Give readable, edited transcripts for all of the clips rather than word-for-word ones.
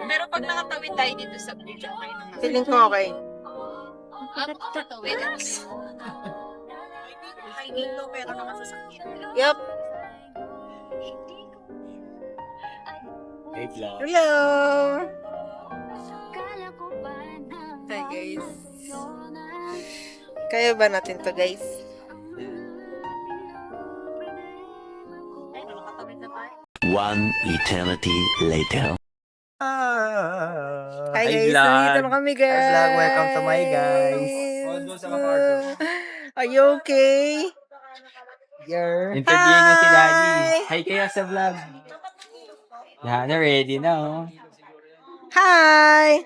Pero pag nakatawid tayo dito sa bridge, okay naman. Feeling ko okay. Nakatawid. Ay, dito, pero nakasasakyan. Yup. Hey, vlog. Hello! Hi, guys. Kaya ba natin to, guys? Ay, nakatawid na tayo. One eternity later. Hi, guys. vlog. Nandito na kami, guys. Hi, vlog. Welcome to my guys. Are you okay? Interview na si Daddy. Hi! Hi kayo sa vlog. Yan, ready na oh. Hi!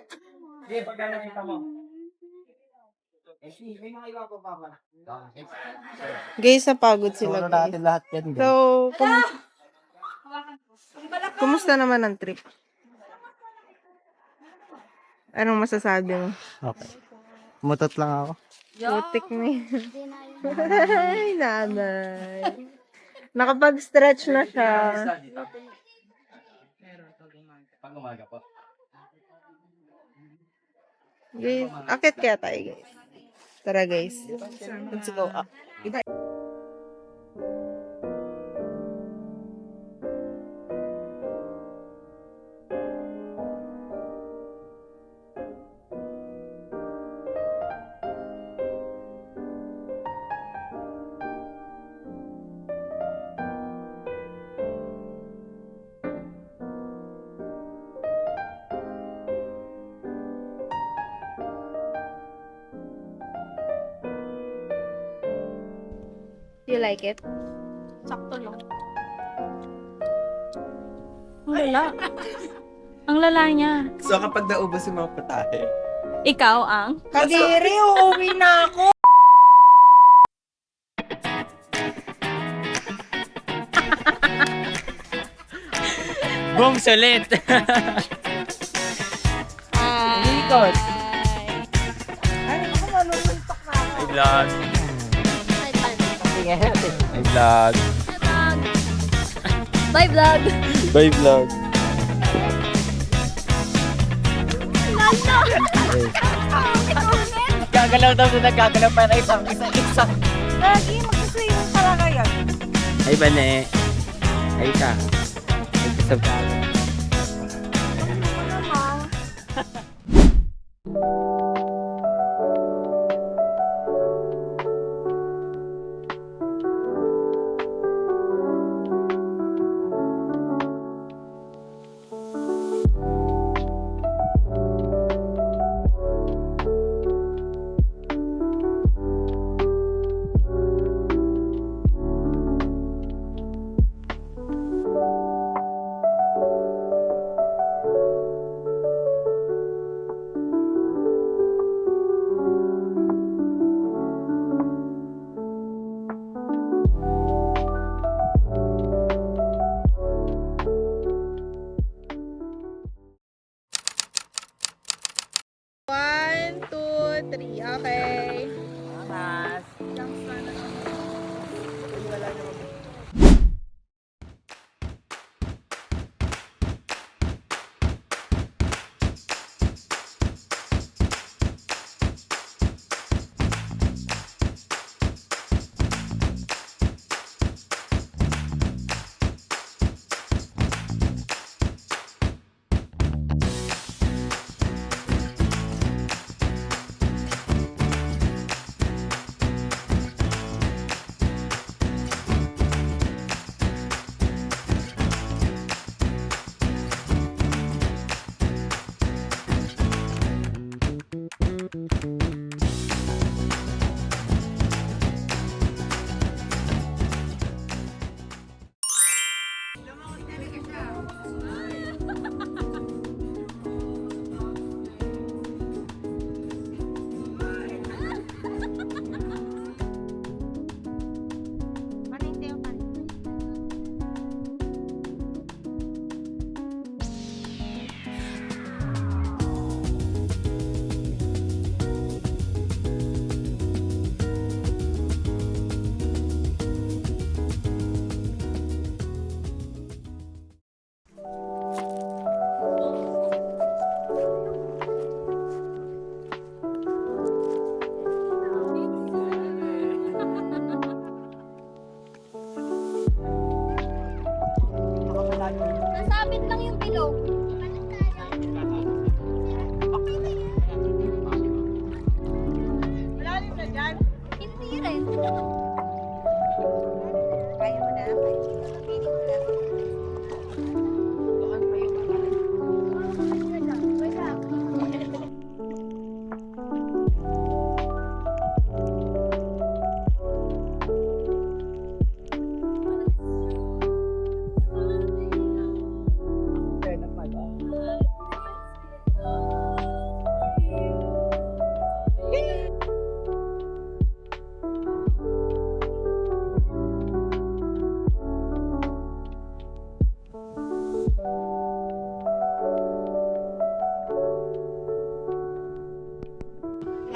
Guys, napagod sila, Solo guys. natin lahat yan. guys. So, kumusta naman ang trip? Anong masasabi mo? Okay. Mutot lang ako. Putik ni. Ay, nanay. Nakapag-stretch na siya. Pag umaga po. Guys, akit kaya tayo, guys. Tara, guys. Let's go up. You like it? Sakto lang. Ang lala. Ang lala niya. So kapag naubos yung mga putahe, Ikaw ang? Kadiri, uuwi na ako. boom, sulit! Likod. Ay, ako manununtok na ako. Hi, vlog. Hi, vlog. Bye, vlog! Bye, vlog. Gagalaw daw na nagagalaw para isang. Lagi, magkasayang pala kayo. Hi, Bane. Hi ka. Hi ka sa vlog. One, two, three. Okay. Nasabit lang yung bilog. Malalim na dyan. Hindi rin. Kaya mo na. Doon pa yung na pala.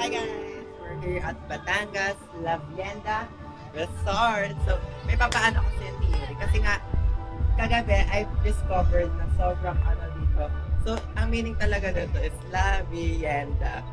Hi guys! We're here at Batangas La Vienda Resort. So, may papaano ko sa theory. Kasi nga, kagabi, I've discovered na sobrang ano dito. So, ang meaning talaga dito is La Vienda.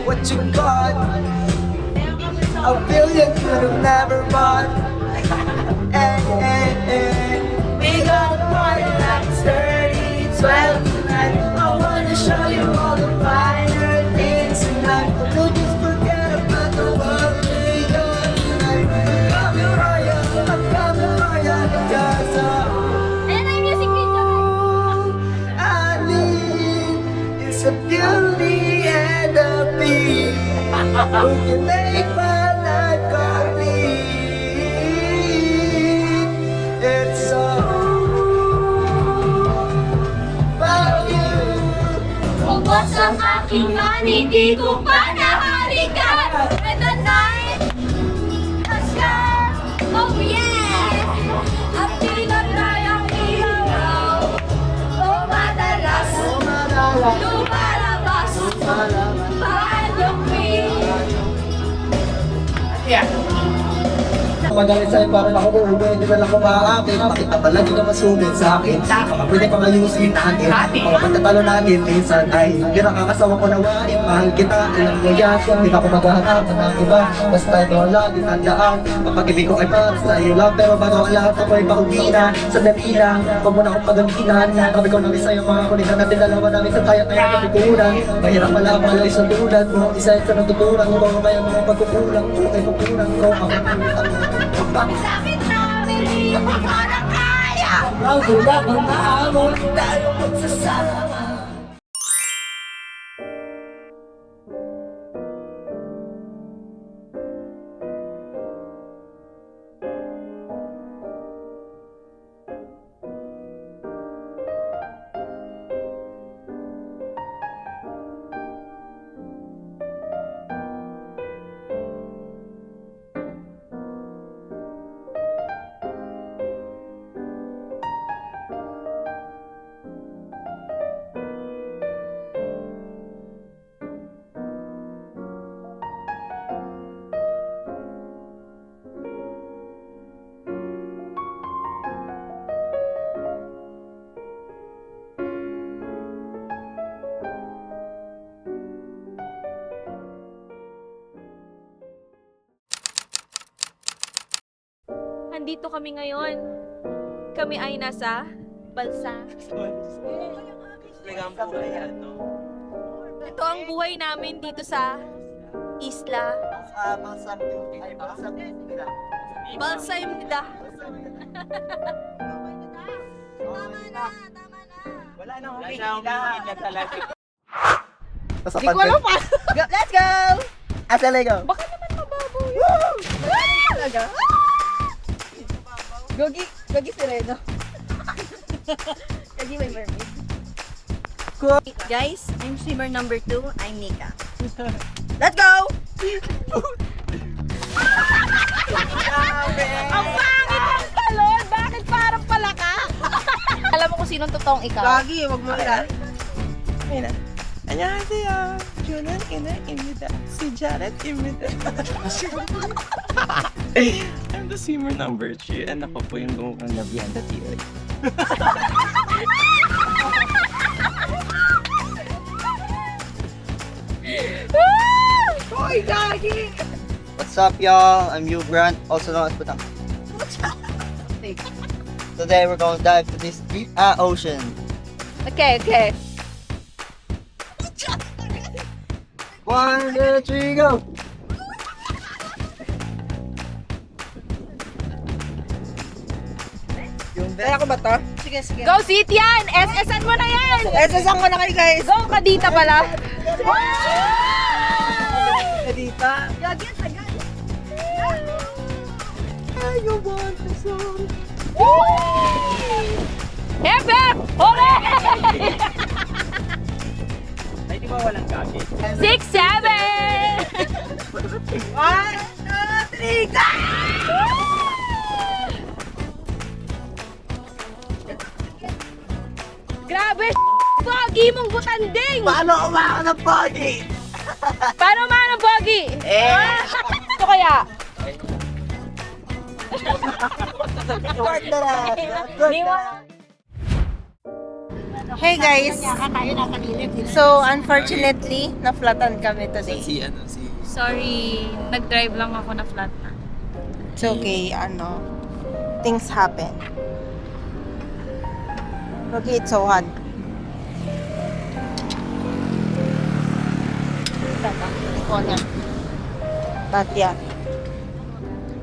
What you got? A billion could have never bought. We got a party like it's 30-12 tonight. I wanna show you all the finer things tonight. So just forget about the world we got tonight. I'm your royal, I'm your royal, cause Ayan na yung music video. I need is a beauty and a beat who can make my life complete. It's all about you. Ubos ang aking money, di ko pa nahalikan. And the night has come, oh yeah. At di na tayong ilaw. Oh madalas, lumalabas. Mahal yung queen. Magalit sa'yo para ako uuwi, hindi na lang kumakapit. Bakit na pala di ka masugid sa akin? Baka pwede pa mayusin natin. Mga pagtatalo natin, minsan ay hindi nakakasawa ko nawain. Mahal kita, alam mo yan. Hindi na ako maghahanap ng iba. Basta ito ang lagi tandaan. Kapag-ibig ko ay para sa iyo lang. Pero bago ang lahat ako'y pakugina. Sandali lang, huwag mo na akong pagaminan. Kami ko namin sa'yo mga kulitan natin. Dalawa namin sa kaya-kaya kapikuran. Mahirap pala ang malay sa tulad mo. Isa ito ng tuturan ko. Kaya mga pagkukulang ko. Kaya kukulang ko. Ako Bakit namin hindi ko na kaya? ang wala kang maamon. Tayo magsasama. nandito kami ngayon. Kami ay nasa Balsa. Ito ang buhay namin dito sa isla. Balsa Imda. Wala na Hindi ko alam pa. Let's go! Asa Lego? Baka naman mababaw yun. Talaga? Gogi Sereno. Gogi may mermaid. Guys, I'm swimmer number 2. I'm Nika. Let's go! Ang pangit ng talon! Bakit parang palaka? Alam mo kung sinong totoong ikaw? Gagi, wag mo ila. 안녕하세요. 저는 이나입니다. Si Jared입니다. I'm the swimmer number 3 and ako po yung gumukang labihan na tiyo. Hoy, Gagi! What's up, y'all? I'm Hugh Grant, also known as Putang. Today we're going to dive to this deep ocean. Okay. 1, 2, 3, go! Kaya ko ba to? Sige. Go, sit yan! SS-an mo na yan! SSang ko na kayo, guys. Go, Kadita pala. Dita. Gagi, tagal. You want the song. Hep, hep! Hooray! Ay, di ba walang gagi? 6, 7! 1, 2, 3, go! Grabe, pogi mong butanding! Paano umakan ng pogi? Paano man ang pogi? Ito kaya? Short na lang. Di mo. Hey guys! So, unfortunately, na-flatan kami today. Sorry, nag-drive lang ako na flat na. It's okay, things happen. Okay, it's so hot. But yeah,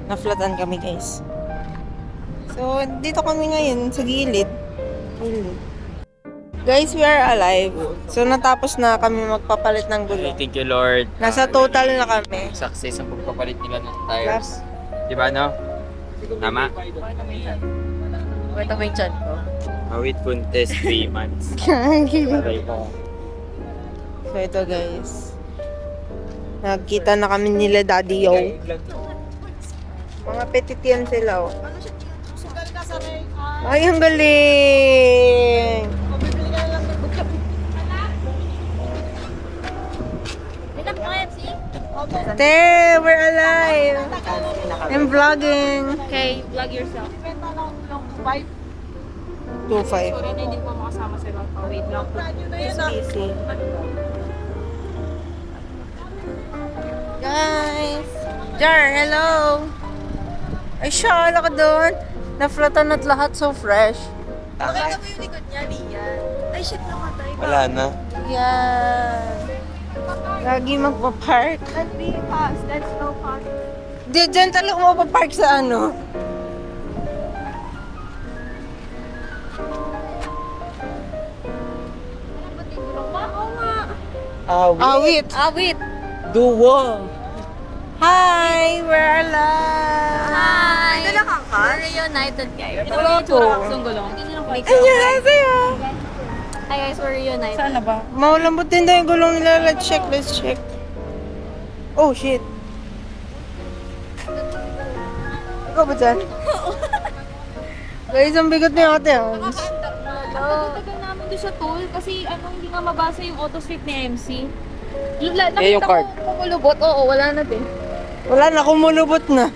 na-flatan kami guys. So, dito kami ngayon sa gilid. Guys, we are alive. So, natapos na kami magpapalit ng gulong. Thank you, Lord. Nasa total na kami. Success ang pagpapalit nila ng tires. Di ba, no? Tama? Ito may chat ko. Awit contest 3 months. Aray ko. So, ito guys. Nagkita na kami nila Daddy Yo. Mga petit yan sila, oh. Ay, ang galing! Te, we're alive! I'm vlogging. Okay, vlog yourself. 2.5. Sorry na hindi ko makasama sila. Wait lang. Easy. Guys! Jar, hello! Ay, siya, ala ka doon. Na-flatan at lahat, so fresh. Bakit mo yung likod niya, Lian? Ay, shit, namatay. Wala na. Yan. Lagi magpa-park. Let's be fast. Let's go fast. Diyan talaga mapapark sa ano. Oo nga. Awit. Awit! Duwa. Hi, we're alive. Hi! Ito lang ang car? We're reunited, guys. Ito Wala yung itsura po. ng gulong. Annyeonghaseyo. Hi guys, we're reunited. Sana ba? Maulambot din daw yung gulong nila. Let's check. Oh, shit. Ikaw ba dyan? Guys, ang bigat niya ate. Tagal namin doon sa tool kasi hindi nga mabasa yung auto sweep ni MC. yung Nakita card. ko kumulubot. Oo, wala na din. Wala na, kumulubot na.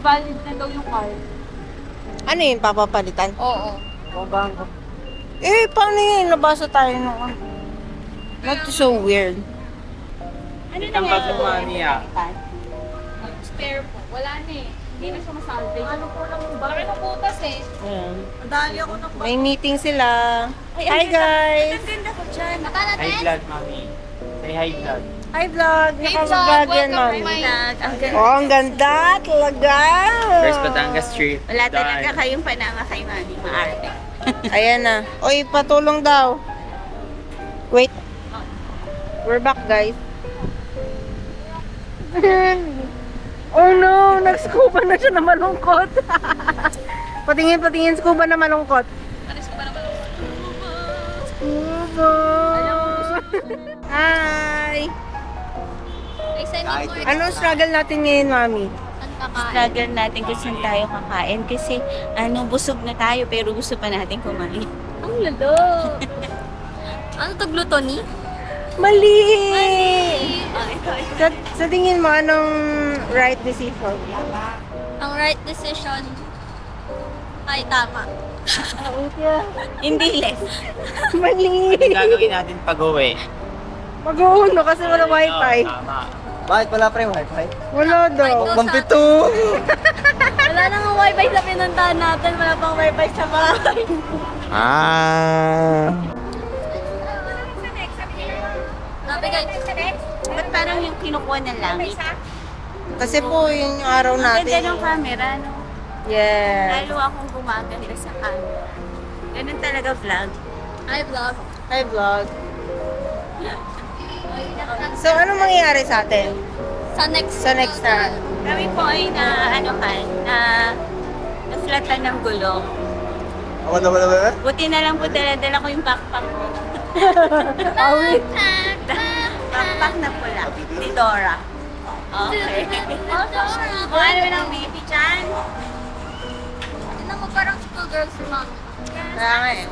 Valid na daw yung card. Ano yun, papapalitan? Oo. Eh, paano yun? Nabasa tayo nung Not so weird. Ano Ang bago niya. Spare po. Wala na eh. Hindi na siya masalvage. Ano po lang ba? Laki ng butas eh. Madali ako ng May meeting sila. Hi guys! Ang ganda ko dyan. Mata Hi natin. vlog, mami. Say hi vlog. Hi vlog! Hey, Nakabag yan, welcome mami. to my vlog. Ang ganda. Oh, ang ganda talaga! First Batangas trip. Wala talaga Done. kayong panama kay Mami. Maarte. Ayan na. Oy, patulong daw. Wait. We're back, guys. Oh no! Nag-scuba na siya na malungkot. Patingin, scuba na malungkot. Scuba! Hi! Anong struggle natin ngayon, mami? Struggle natin kung saan tayo kakain kasi busog na tayo pero gusto pa natin kumain. Ang lalo. Ano to, gluttony? Mali! Ito. Sa tingin mo, anong right decision? Ang right decision ay tama. Hindi less. Mali! Gagawin natin pag-uwi. Mag-uuno kasi wala wifi. Tama. Bakit wala pre wifi? Wala daw. Mampito! Wala nang wifi sa pinuntahan natin. Wala pang wifi sa bahay. Ah. Sabi guys, Ba't parang yung kinukuha ng langit? Kasi po, yun yung araw Ang ganda natin. ng camera, no? Yes. Lalo akong gumaganda sa camera. Ganun talaga vlog. I vlog. Hi, vlog. So, anong mangyayari sa atin? Sa next na? Kami po ay na-flatan ng gulong. Wala. Buti na lang po dala-dala ko yung backpack ko. Awit. Backpack na pula. Ni Dora. Okay. Mukha naman ang baby dyan. Tignan mo parang schoolgirl si mom. Kaya nga eh.